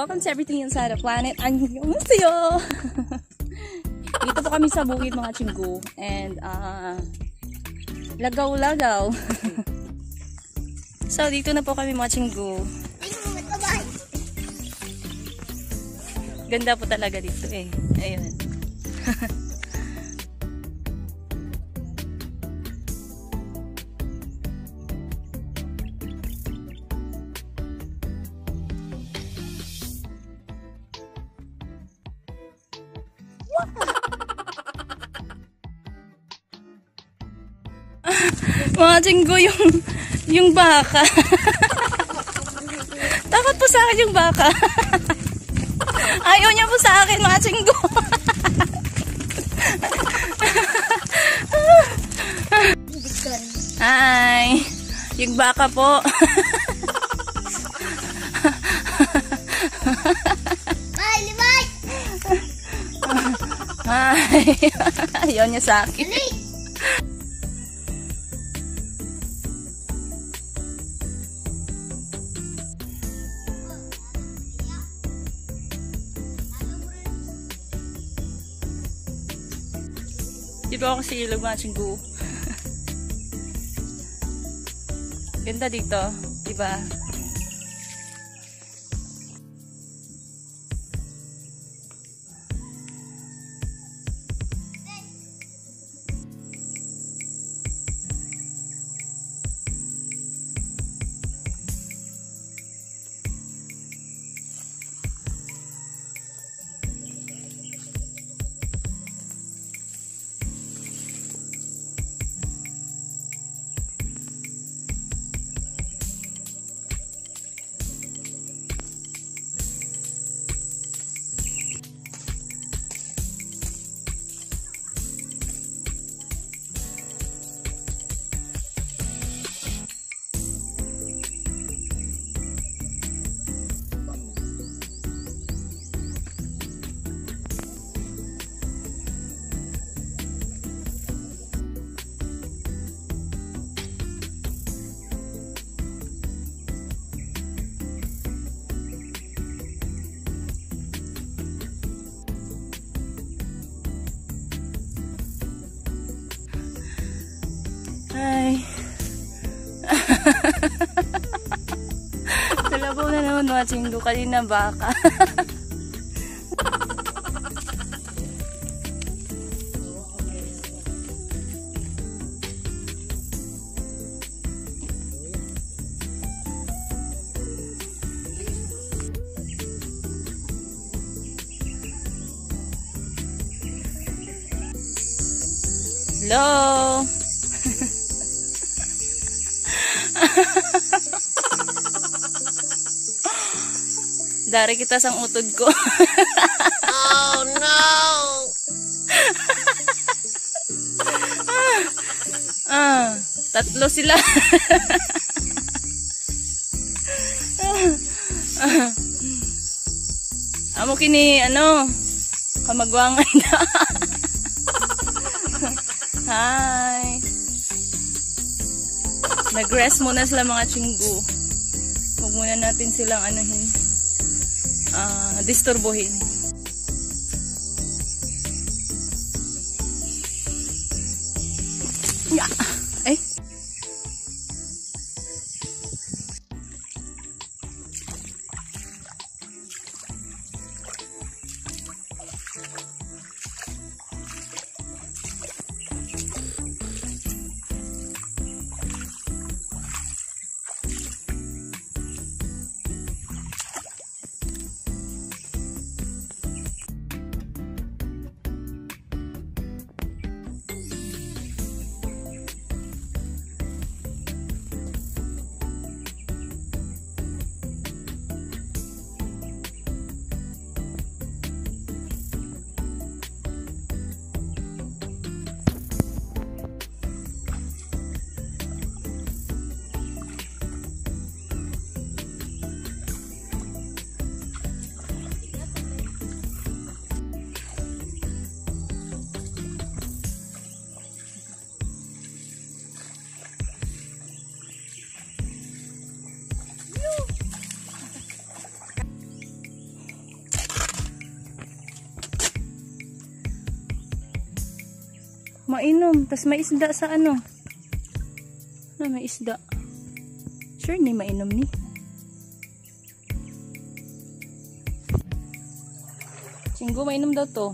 welcome to Everything Inside the Planet. Annyeonghaseyo! Dito po kami sa bukid mga chinggu. And, lagaw-lagaw. So, dito na po kami mga chinggu. Ganda po talaga dito eh. Ayun. Mga chinggo yung baka. Takot po sa akin yung baka. Ayaw niya po sa akin mga chinggo. Hi. Yung baka po. Hi. Ayaw niya sa akin. Dito ako sa ilog mga chinggu. Ganda dito, diba? Hi. Talabaw na naman mga chinggu. Kanina baka. Hello. Dari kita sang utod ko. Oh no. Tatlo sila. Amo kini ano, kamagwangay na. Hi. Nag-rest muna sila mga chinggu. Huwag muna natin silang anuhin, disturbuhin. Yeah. Ay. Mainom. Tapos may isda sa ano. May isda. Sure ni mainom ni. Chinggo, mainom daw to.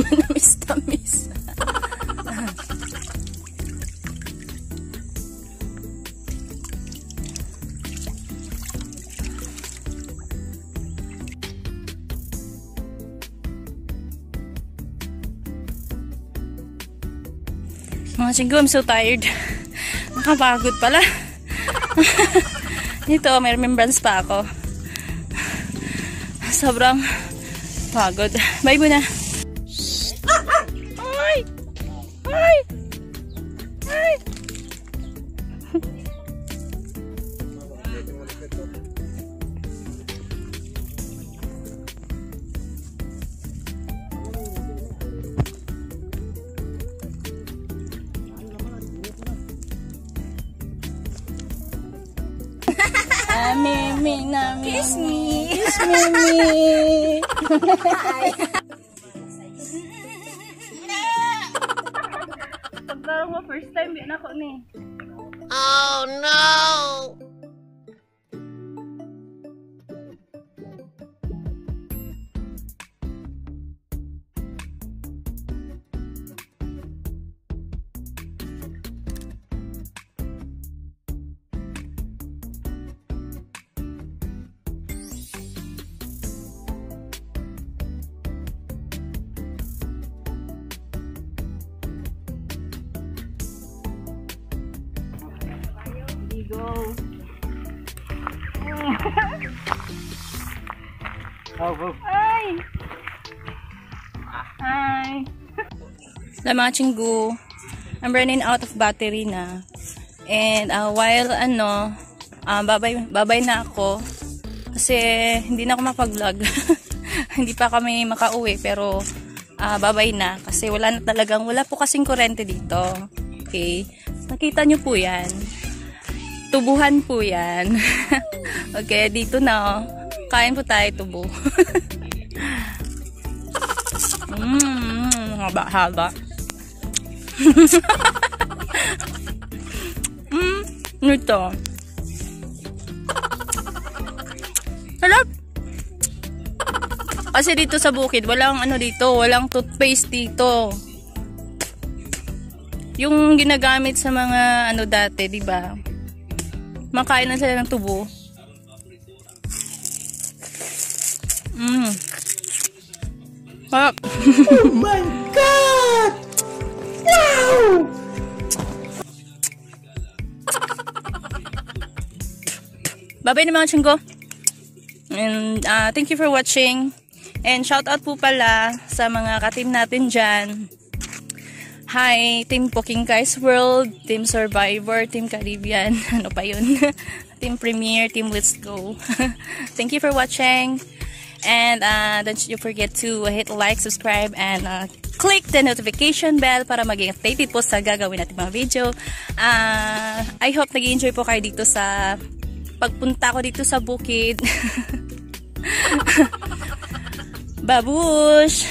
Manamis-tamis. Mga chinggo, I'm so tired. Nakapagod pala. Dito, may remembrance pa ako. Sobrang pagod. Bye muna. Ay! Ay! Ay! Kiss me. Kiss me. Pagkarong mo first time yan ako ni. Oh no! Go. Oh. Ay! Hi! Hello mga chinggo. I'm running out of battery na. And while babay na ako. Kasi hindi na ako mapag-vlog. Hindi pa kami makauwi pero babay na. Kasi wala po kasing kurente dito. Okay. Nakita nyo po yan. Tubuhan po yan. Okay, dito na. Kain po tayo tubo. Haba-haba. Ano ito? Sarap! Kasi dito sa bukid, walang walang toothpaste dito. Yung ginagamit sa mga dati, di ba? Makain na sila ng tubo. Sarap. Oh my God! Wow! Bye-bye na mga chinggo. And thank you for watching. And shout out po pala sa mga ka-team natin dyan. Hi, Team Poking Guys World, Team Survivor, Team Caribbean, ano pa yun? Team Premier, Team Let's Go. Thank you for watching. And don't you forget to hit like, subscribe, and click the notification bell para maging updated po sa gagawin natin mga video. I hope nag-enjoy po kayo dito sa pagpunta ko dito sa bukid. Babush!